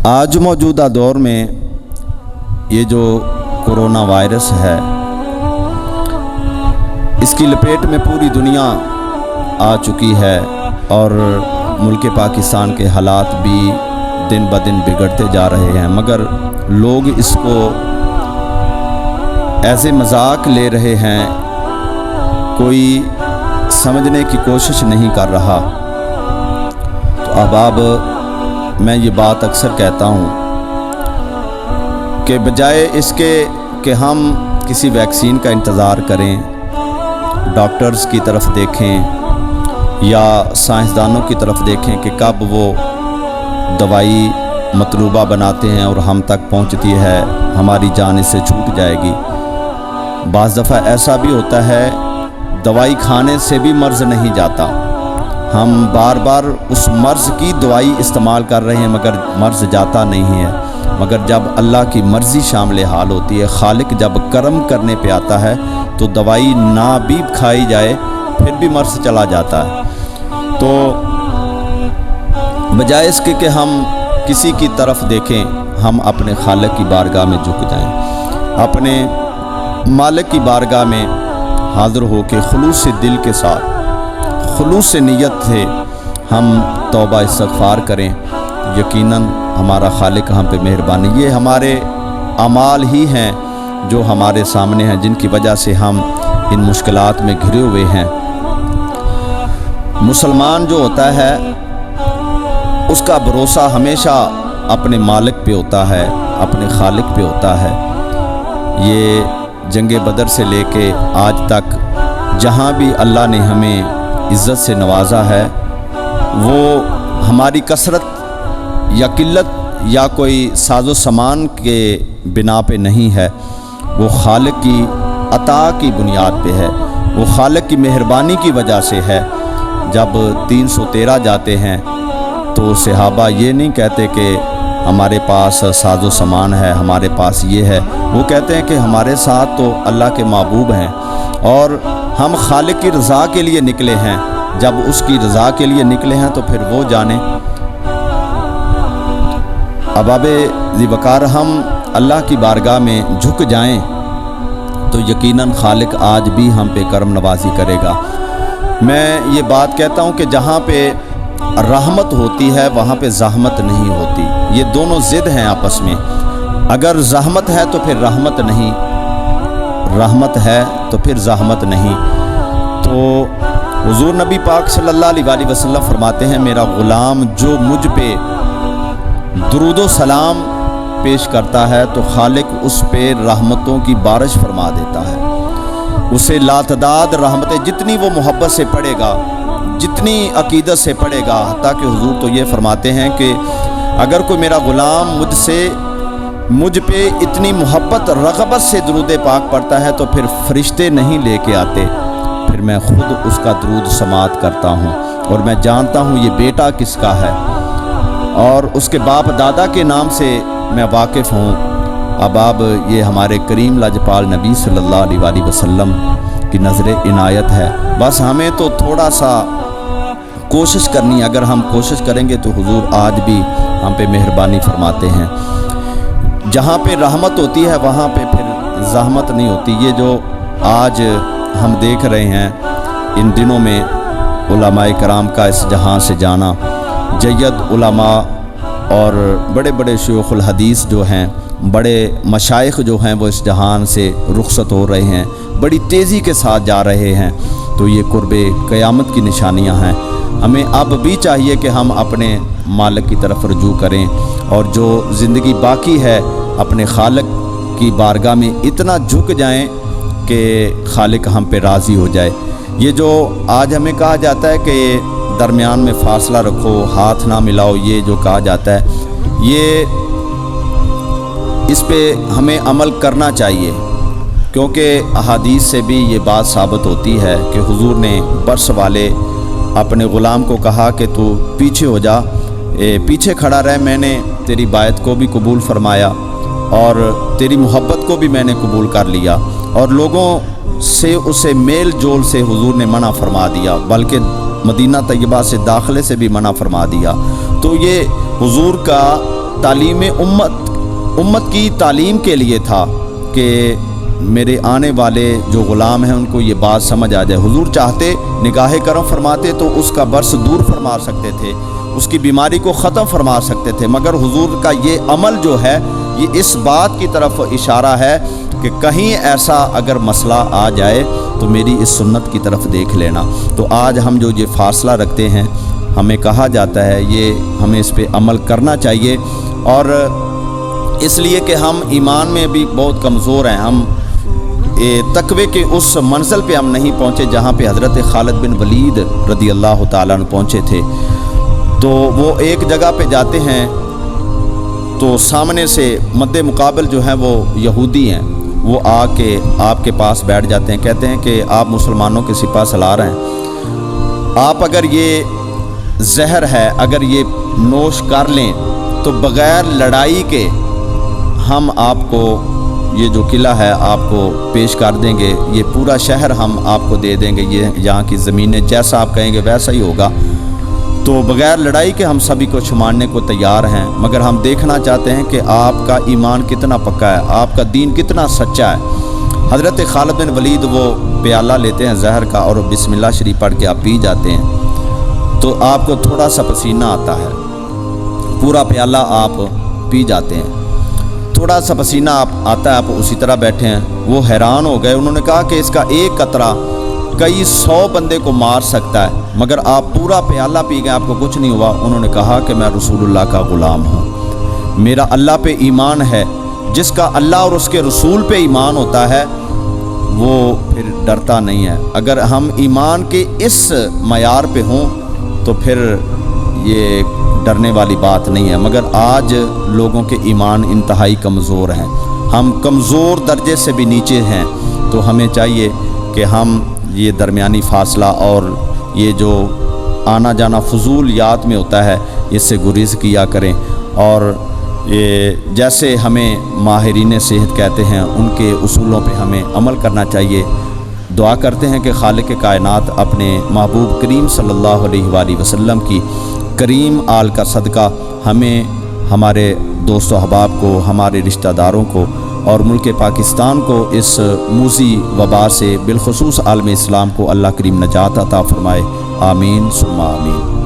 آج موجودہ دور میں یہ جو کورونا وائرس ہے، اس کی لپیٹ میں پوری دنیا آ چکی ہے اور ملک پاکستان کے حالات بھی دن بدن بگڑتے جا رہے ہیں، مگر لوگ اس کو ایسے مذاق لے رہے ہیں، کوئی سمجھنے کی کوشش نہیں کر رہا۔ تو احباب، میں یہ بات اکثر کہتا ہوں کہ بجائے اس کے کہ ہم کسی ویکسین کا انتظار کریں، ڈاکٹرز کی طرف دیکھیں یا سائنسدانوں کی طرف دیکھیں کہ کب وہ دوائی مطلوبہ بناتے ہیں اور ہم تک پہنچتی ہے، ہماری جان اس سے چھوٹ جائے گی۔ بعض دفعہ ایسا بھی ہوتا ہے دوائی کھانے سے بھی مرض نہیں جاتا، ہم بار بار اس مرض کی دوائی استعمال کر رہے ہیں مگر مرض جاتا نہیں ہے۔ مگر جب اللہ کی مرضی شامل حال ہوتی ہے، خالق جب کرم کرنے پہ آتا ہے تو دوائی نہ بھی کھائی جائے پھر بھی مرض چلا جاتا ہے۔ تو بجائے اس کے کہ ہم کسی کی طرف دیکھیں، ہم اپنے خالق کی بارگاہ میں جھک جائیں، اپنے مالک کی بارگاہ میں حاضر ہو کے خلوص دل کے ساتھ، خلوص نیت سے ہم توبہ استغفار کریں۔ یقیناً ہمارا خالق ہم پہ مہربانی، یہ ہمارے اعمال ہی ہیں جو ہمارے سامنے ہیں، جن کی وجہ سے ہم ان مشکلات میں گھرے ہوئے ہیں۔ مسلمان جو ہوتا ہے اس کا بھروسہ ہمیشہ اپنے مالک پہ ہوتا ہے، اپنے خالق پہ ہوتا ہے۔ یہ جنگ بدر سے لے کے آج تک جہاں بھی اللہ نے ہمیں عزت سے نوازا ہے، وہ ہماری کثرت یا قلت یا کوئی ساز و سامان کے بنا پہ نہیں ہے، وہ خالق کی عطا کی بنیاد پہ ہے، وہ خالق کی مہربانی کی وجہ سے ہے۔ جب 313 جاتے ہیں تو صحابہ یہ نہیں کہتے کہ ہمارے پاس ساز و سامان ہے، ہمارے پاس یہ ہے، وہ کہتے ہیں کہ ہمارے ساتھ تو اللہ کے محبوب ہیں اور ہم خالق کی رضا کے لیے نکلے ہیں۔ جب اس کی رضا کے لیے نکلے ہیں تو پھر وہ جانے۔ احباب ذی وقار، ہم اللہ کی بارگاہ میں جھک جائیں تو یقیناً خالق آج بھی ہم پہ کرم نوازی کرے گا۔ میں یہ بات کہتا ہوں کہ جہاں پہ رحمت ہوتی ہے وہاں پہ زحمت نہیں ہوتی، یہ دونوں ضد ہیں آپس میں۔ اگر زحمت ہے تو پھر رحمت نہیں، رحمت ہے تو پھر زحمت نہیں۔ تو حضور نبی پاک صلی اللہ علیہ وسلم فرماتے ہیں، میرا غلام جو مجھ پہ درود و سلام پیش کرتا ہے تو خالق اس پہ رحمتوں کی بارش فرما دیتا ہے، اسے لاتعداد رحمتیں، جتنی وہ محبت سے پڑھے گا، جتنی عقیدت سے پڑھے گا، حتیٰ کہ حضور تو یہ فرماتے ہیں کہ اگر کوئی میرا غلام مجھ پہ اتنی محبت رغبت سے درود پاک پڑھتا ہے تو پھر فرشتے نہیں لے کے آتے، پھر میں خود اس کا درود سماعت کرتا ہوں اور میں جانتا ہوں یہ بیٹا کس کا ہے اور اس کے باپ دادا کے نام سے میں واقف ہوں۔ احباب، یہ ہمارے کریم لاجپال نبی صلی اللہ علیہ وسلم کی نظر عنایت ہے۔ بس ہمیں تو تھوڑا سا کوشش کرنی ہے، اگر ہم کوشش کریں گے تو حضور آج بھی ہم پہ مہربانی فرماتے ہیں۔ جہاں پہ رحمت ہوتی ہے وہاں پہ پھر زحمت نہیں ہوتی۔ یہ جو آج ہم دیکھ رہے ہیں ان دنوں میں علماء کرام کا اس جہاں سے جانا، جید علماء اور بڑے بڑے شیوخ الحدیث جو ہیں، بڑے مشائخ جو ہیں، وہ اس جہان سے رخصت ہو رہے ہیں، بڑی تیزی کے ساتھ جا رہے ہیں۔ تو یہ قرب قیامت کی نشانیاں ہیں۔ ہمیں اب بھی چاہیے کہ ہم اپنے مالک کی طرف رجوع کریں اور جو زندگی باقی ہے اپنے خالق کی بارگاہ میں اتنا جھک جائیں کہ خالق ہم پہ راضی ہو جائے۔ یہ جو آج ہمیں کہا جاتا ہے کہ درمیان میں فاصلہ رکھو، ہاتھ نہ ملاؤ، یہ جو کہا جاتا ہے، یہ اس پہ ہمیں عمل کرنا چاہیے، کیونکہ احادیث سے بھی یہ بات ثابت ہوتی ہے کہ حضور نے برس والے اپنے غلام کو کہا کہ تو پیچھے ہو جا، پیچھے کھڑا رہ، میں نے تیری بایت کو بھی قبول فرمایا اور تیری محبت کو بھی میں نے قبول کر لیا، اور لوگوں سے اسے میل جول سے حضور نے منع فرما دیا، بلکہ مدینہ طیبہ سے داخلے سے بھی منع فرما دیا۔ تو یہ حضور کا تعلیم امت کی تعلیم کے لیے تھا کہ میرے آنے والے جو غلام ہیں ان کو یہ بات سمجھ آ جائے۔ حضور چاہتے نگاہ کرم فرماتے تو اس کا برس دور فرما سکتے تھے، اس کی بیماری کو ختم فرما سکتے تھے، مگر حضور کا یہ عمل جو ہے یہ اس بات کی طرف اشارہ ہے کہ کہیں ایسا اگر مسئلہ آ جائے تو میری اس سنت کی طرف دیکھ لینا۔ تو آج ہم جو یہ فاصلہ رکھتے ہیں، ہمیں کہا جاتا ہے یہ ہمیں اس پہ عمل کرنا چاہیے، اور اس لیے کہ ہم ایمان میں بھی بہت کمزور ہیں، ہم تقوی کے اس منزل پہ ہم نہیں پہنچے جہاں پہ حضرت خالد بن ولید رضی اللہ تعالیٰ عنہ پہنچے تھے۔ تو وہ ایک جگہ پہ جاتے ہیں تو سامنے سے مد مقابل جو ہیں وہ یہودی ہیں، وہ آ کے آپ کے پاس بیٹھ جاتے ہیں، کہتے ہیں کہ آپ مسلمانوں کے سپہ سالار ہیں، آپ اگر یہ زہر ہے اگر یہ نوش کر لیں تو بغیر لڑائی کے ہم آپ کو یہ جو قلعہ ہے آپ کو پیش کر دیں گے، یہ پورا شہر ہم آپ کو دے دیں گے، یہ یہاں کی زمینیں جیسا آپ کہیں گے ویسا ہی ہوگا۔ تو بغیر لڑائی کے ہم سبھی کو چھماننے کو تیار ہیں، مگر ہم دیکھنا چاہتے ہیں کہ آپ کا ایمان کتنا پکا ہے، آپ کا دین کتنا سچا ہے۔ حضرت خالد بن ولید وہ پیالہ لیتے ہیں زہر کا اور بسم اللہ شریف پڑھ کے آپ پی جاتے ہیں، تو آپ کو تھوڑا سا پسینہ آتا ہے، پورا پیالہ آپ پی جاتے ہیں، تھوڑا سا پسینہ آپ آتا ہے، آپ اسی طرح بیٹھے ہیں۔ وہ حیران ہو گئے، انہوں نے کہا کہ اس کا ایک قطرہ کئی 100 بندے کو مار سکتا ہے، مگر آپ پورا پیالہ پی گئے، آپ کو کچھ نہیں ہوا۔ انہوں نے کہا کہ میں رسول اللہ کا غلام ہوں، میرا اللہ پہ ایمان ہے، جس کا اللہ اور اس کے رسول پہ ایمان ہوتا ہے وہ پھر ڈرتا نہیں ہے۔ اگر ہم ایمان کے اس معیار پہ ہوں تو پھر یہ ڈرنے والی بات نہیں ہے، مگر آج لوگوں کے ایمان انتہائی کمزور ہیں، ہم کمزور درجے سے بھی نیچے ہیں، تو ہمیں چاہیے کہ ہم یہ درمیانی فاصلہ اور یہ جو آنا جانا فضول یات میں ہوتا ہے اس سے گریز کیا کریں، اور یہ جیسے ہمیں ماہرین صحت کہتے ہیں ان کے اصولوں پہ ہمیں عمل کرنا چاہیے۔ دعا کرتے ہیں کہ خالق کائنات اپنے محبوب کریم صلی اللہ علیہ وآلہ وسلم کی کریم آل کا صدقہ ہمیں، ہمارے دوست و احباب کو، ہمارے رشتہ داروں کو اور ملک پاکستان کو اس موذی وبا سے بالخصوص عالم اسلام کو اللہ کریم نجات عطا فرمائے، آمین ثم آمین۔